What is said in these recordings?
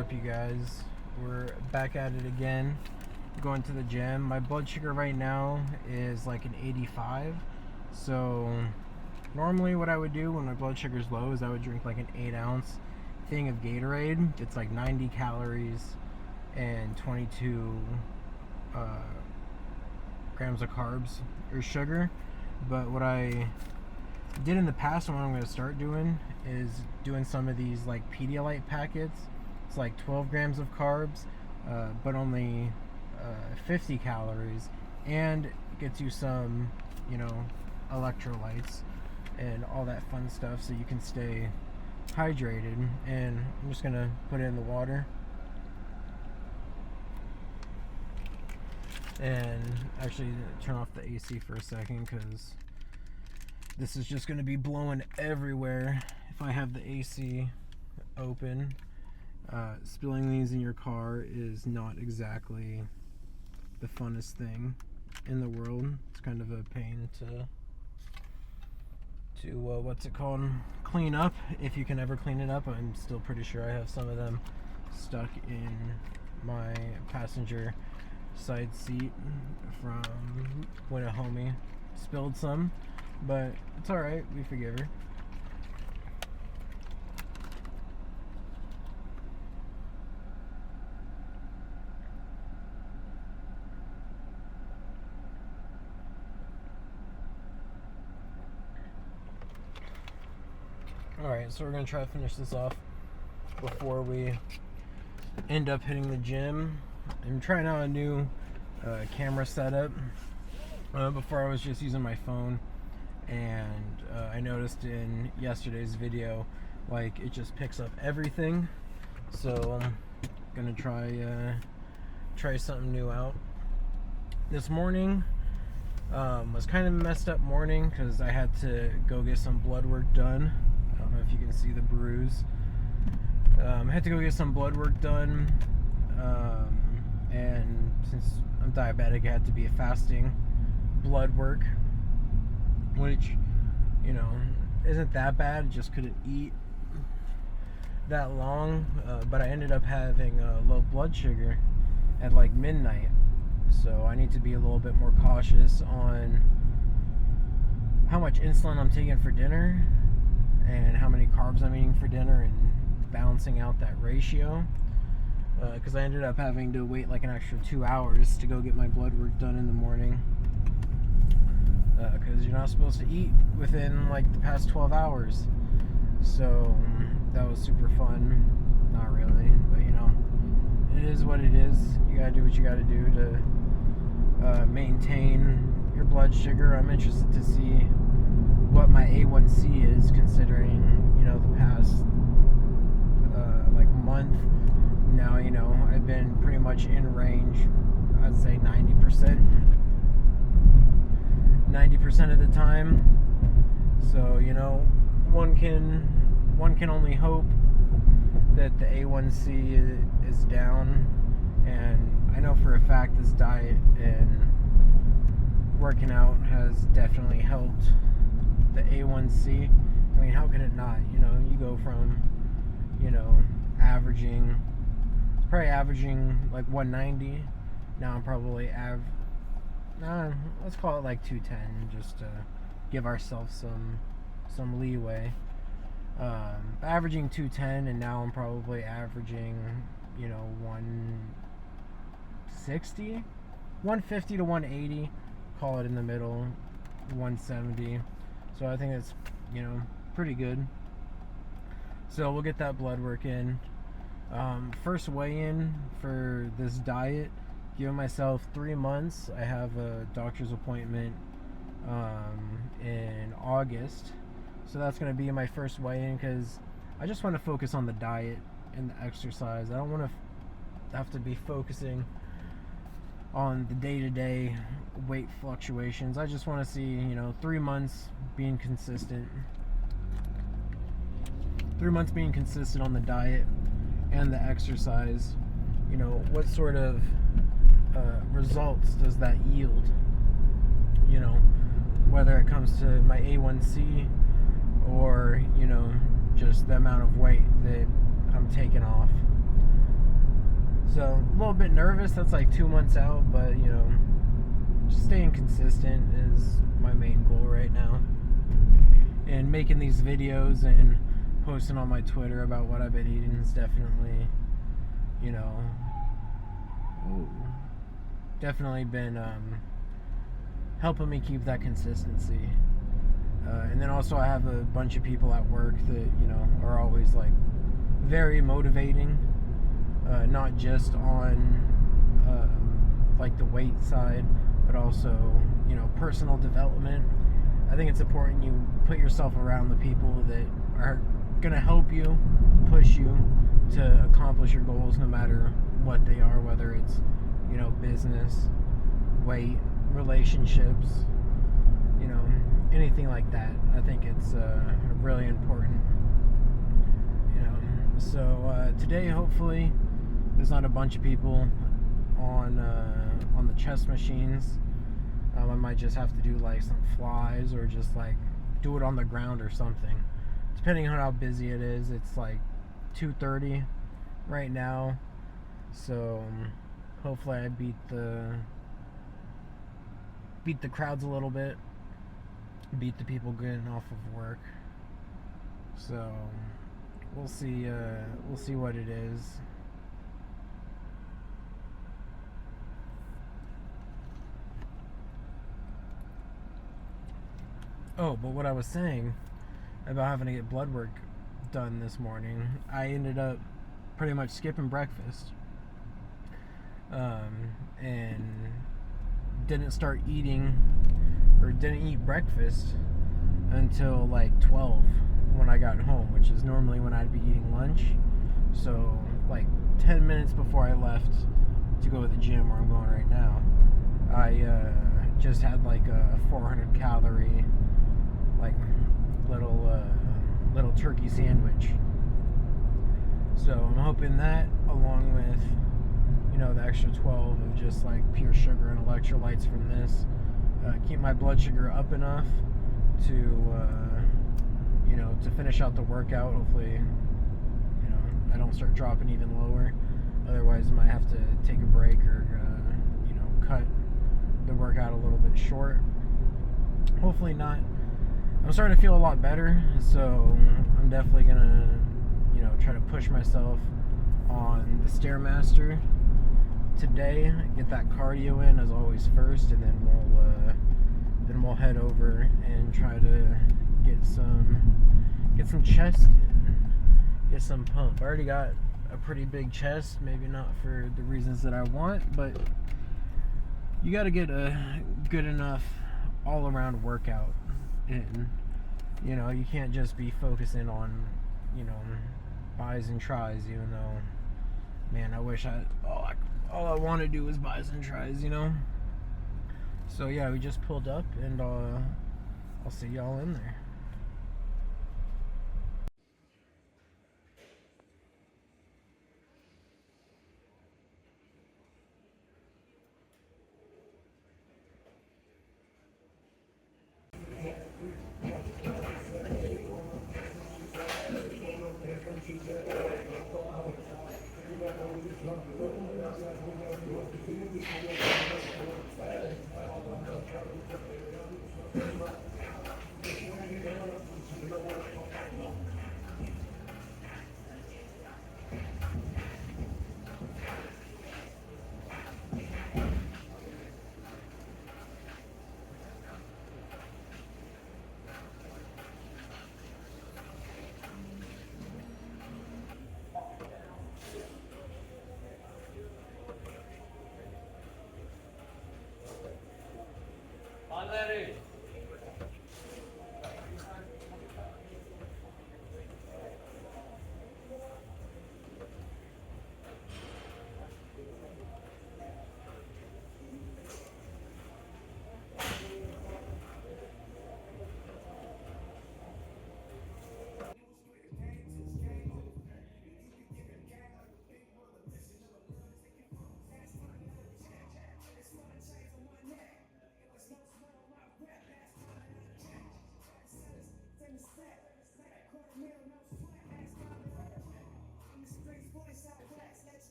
up, you guys? We're back at it again, going to the gym. My blood sugar right now is like an 85. So normally what I would do when my blood sugar is low is I would drink like an 8-ounce thing of Gatorade. It's like 90 calories and 22 grams of carbs or sugar. But what I did in the past and what I'm going to start doing is doing some of these like Pedialyte packets. It's like 12 grams of carbs, but only 50 calories, and gets you some, electrolytes and all that fun stuff so you can stay hydrated. And I'm just going to put it in the water. And actually turn off the AC for a second because this is just going to be blowing everywhere if I have the AC open. Spilling these in your car is not exactly the funnest thing in the world. It's kind of a pain to what's it called? Clean up, if you can ever clean it up. I'm still pretty sure I have some of them stuck in my passenger side seat from when a homie spilled some, but it's alright, we forgive her. Alright, so we're going to try to finish this off before we end up hitting the gym. I'm trying out a new camera setup. Before I was just using my phone, and I noticed in yesterday's video, like, it just picks up everything. So I'm going to try something new out. This morning was kind of a messed up morning because I had to go get some blood work done. I don't know if you can see the bruise. I had to go get some blood work done, and since I'm diabetic, it had to be a fasting blood work, which, isn't that bad. I just couldn't eat that long, but I ended up having low blood sugar at like midnight, so I need to be a little bit more cautious on how much insulin I'm taking for dinner and how many carbs I'm eating for dinner, and balancing out that ratio, because I ended up having to wait like an extra 2 hours to go get my blood work done in the morning, because you're not supposed to eat within like the past 12 hours. So that was super fun. Not really, but it is what it is. You gotta do what you gotta do to maintain your blood sugar. I'm interested to see what my A1C is, considering the past like month now. I've been pretty much in range. I'd say 90% of the time. So one can only hope that the A1C is down. And I know for a fact this diet and working out has definitely helped the A1C. I mean, how could it not? You go from averaging like 190. Now I'm probably let's call it like 210, just to give ourselves some leeway. Averaging 210, and now I'm probably averaging 150 to 180, call it in the middle, 170. So I think it's pretty good. So we'll get that blood work in. First weigh-in for this diet, giving myself 3 months. I have a doctor's appointment in August, so that's going to be my first weigh-in, because I just want to focus on the diet and the exercise. I don't want to have to be focusing on the day-to-day weight fluctuations. I just want to see 3 months being consistent. 3 months being consistent on the diet and the exercise. What sort of results does that yield? Whether it comes to my A1C or just the amount of weight that I'm taking off. So a little bit nervous. That's like 2 months out, but just staying consistent is my main goal right now. And making these videos and posting on my Twitter about what I've been eating is definitely, definitely been helping me keep that consistency. And then also I have a bunch of people at work that, are always like very motivating, not just on like the weight side, but also, personal development. I think it's important you put yourself around the people that are going to help you, push you to accomplish your goals no matter what they are, whether it's, business, weight, relationships, anything like that. I think it's really important. So today, hopefully, there's not a bunch of people on the chest machines. I might just have to do like some flies or just like do it on the ground or something, depending on how busy it is. It's like 2:30 right now, so hopefully I beat the crowds a little bit, beat the people getting off of work. So we'll see what it is. Oh, but what I was saying about having to get blood work done this morning, I ended up pretty much skipping breakfast, and didn't eat breakfast until like 12 when I got home, which is normally when I'd be eating lunch. So like 10 minutes before I left to go to the gym where I'm going right now, I just had like a 400 calorie like little turkey sandwich. So I'm hoping that, along with the extra 12 of just like pure sugar and electrolytes from this, keep my blood sugar up enough to to finish out the workout. Hopefully I don't start dropping even lower. Otherwise I might have to take a break or cut the workout a little bit short. Hopefully not. I'm starting to feel a lot better, so I'm definitely gonna try to push myself on the Stairmaster today, get that cardio in as always first, and then we'll head over and try to get some chest in, get some pump. I already got a pretty big chest, maybe not for the reasons that I want, but you got to get a good enough all-around workout in. You can't just be focusing on buys and tries, even though, man, I wish all I want to do is buys and tries, So yeah, we just pulled up, and I'll see y'all in there.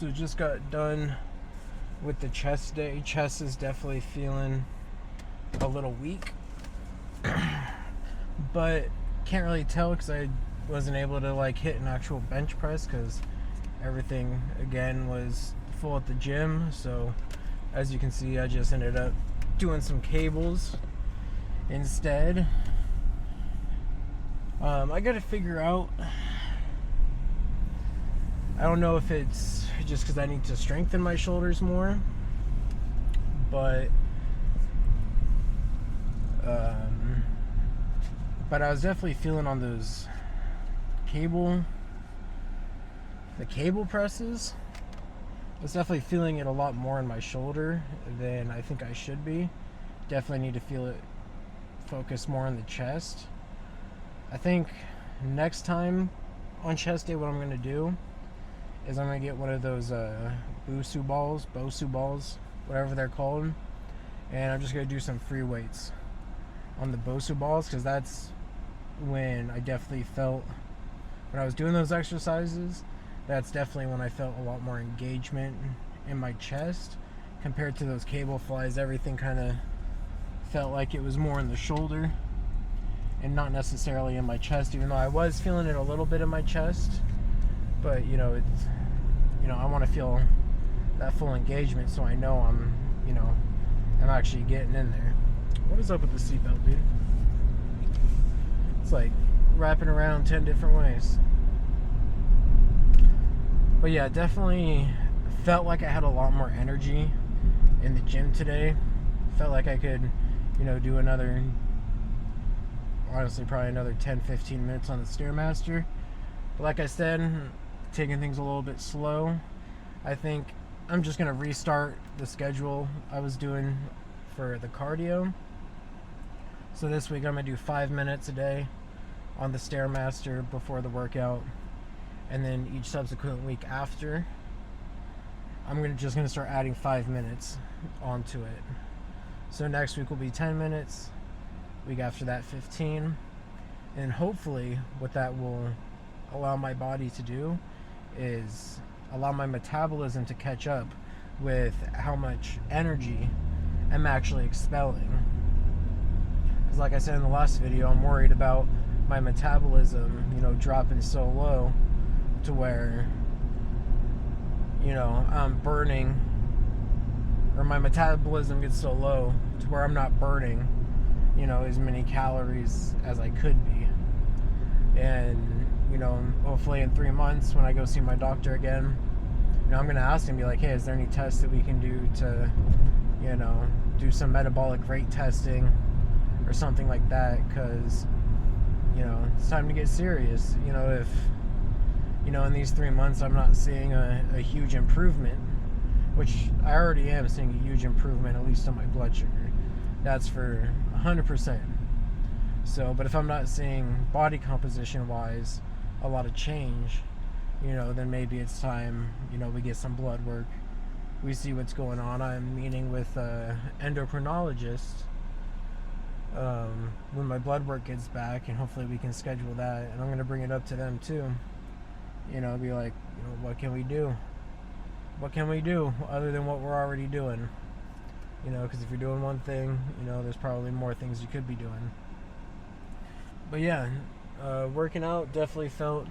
So just got done with the chest day. Chest is definitely feeling a little weak, but can't really tell because I wasn't able to like hit an actual bench press because everything again was full at the gym. So as you can see, I just ended up doing some cables instead. I gotta figure out, I don't know if it's just because I need to strengthen my shoulders more, but I was definitely feeling on those cable presses. I was definitely feeling it a lot more in my shoulder than I think I should be. Definitely need to feel it focus more on the chest. I think next time on chest day, what I'm going to do is I'm going to get one of those BOSU balls, whatever they're called, and I'm just going to do some free weights on the BOSU balls, because that's when I definitely felt, when I was doing those exercises, that's definitely when I felt a lot more engagement in my chest compared to those cable flies. Everything kind of felt like it was more in the shoulder and not necessarily in my chest, even though I was feeling it a little bit in my chest. But it's, I want to feel that full engagement, so I know I'm actually getting in there. What is up with the seatbelt, dude? It's like wrapping around 10 different ways. But yeah, definitely felt like I had a lot more energy in the gym today. Felt like I could, do another, honestly, probably another 10-15 minutes on the Stairmaster. But like I said, taking things a little bit slow. I think I'm just going to restart the schedule I was doing for the cardio. So this week I'm going to do 5 minutes a day on the Stairmaster before the workout. And then each subsequent week after, I'm just going to start adding 5 minutes onto it. So next week will be 10 minutes. Week after that, 15. And hopefully what that will allow my body to do is allow my metabolism to catch up with how much energy I'm actually expelling. Because like I said in the last video, I'm worried about my metabolism, dropping so low to where, I'm burning, or my metabolism gets so low to where I'm not burning, as many calories as I could be. And, hopefully in 3 months when I go see my doctor again, I'm going to ask him, be like, hey, is there any tests that we can do to, do some metabolic rate testing or something like that? Because, it's time to get serious. If, in these 3 months I'm not seeing a huge improvement, which I already am seeing a huge improvement, at least on my blood sugar. That's for 100%. So, but if I'm not seeing body composition wise a lot of change, then maybe it's time, we get some blood work. We see what's going on. I'm meeting with endocrinologist when my blood work gets back, and hopefully we can schedule that. And I'm going to bring it up to them too. Be like, what can we do? What can we do other than what we're already doing? Because if you're doing one thing, there's probably more things you could be doing. But yeah, working out definitely felt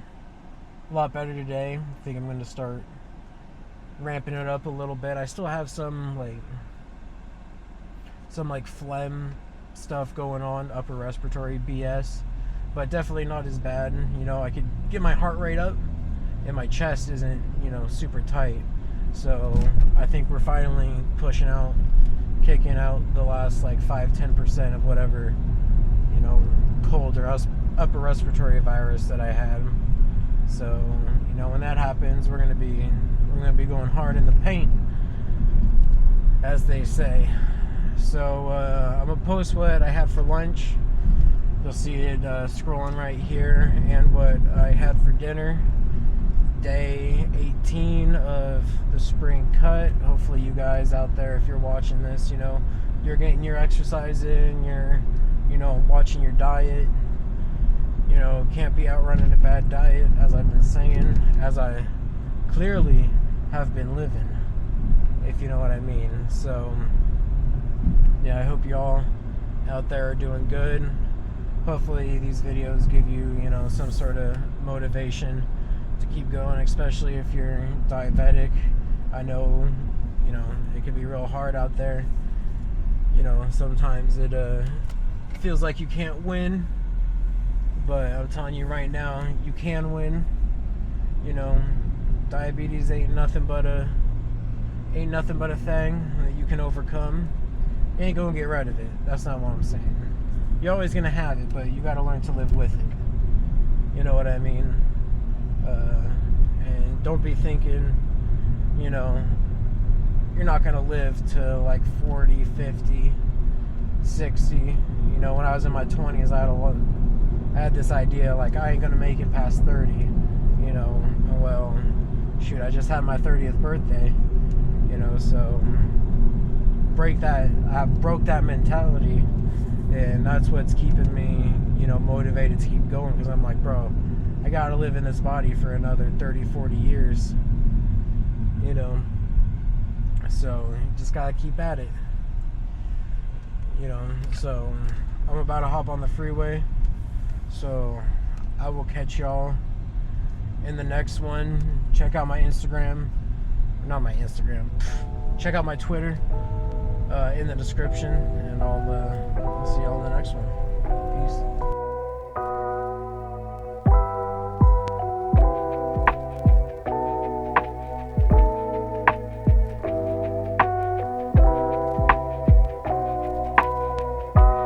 a lot better today. I think I'm going to start ramping it up a little bit. I still have some phlegm stuff going on, upper respiratory BS, but definitely not as bad. I could get my heart rate up and my chest isn't, super tight. So I think we're finally kicking out the last 5-10% of whatever, cold or upper respiratory virus that I had. So, when that happens, we're gonna be going hard in the paint, as they say. So I'm gonna post what I had for lunch. You'll see it scrolling right here, and what I had for dinner. Day 18 of the spring cut. Hopefully you guys out there, if you're watching this, you're getting your exercise in, you're watching your diet. Can't be outrunning a bad diet, as I've been saying, as I clearly have been living, if you know what I mean. So yeah, I hope y'all out there are doing good. Hopefully these videos give you, you know, some sort of motivation to keep going, especially if you're diabetic. I know, you know, it can be real hard out there. You know, sometimes it feels like you can't win, but I'm telling you right now, you can win. You know, diabetes ain't nothing but a thing that you can overcome. You ain't gonna get rid of it. That's not what I'm saying. You're always gonna have it, but you gotta learn to live with it. You know what I mean? And don't be thinking, you know, you're not gonna live to like 40, 50, 60. You know, when I was in my 20s, I had this idea, like, I ain't gonna make it past 30. You know, well, shoot, I just had my 30th birthday. You know, so I broke that mentality, and that's what's keeping me, you know, motivated to keep going, because I'm like, bro, I gotta live in this body for another 30, 40 years, you know, so you just gotta keep at it, you know. So I'm about to hop on the freeway, so I will catch y'all in the next one. Check out my Instagram, not my Instagram, check out my Twitter in the description, and I'll see y'all in the next one.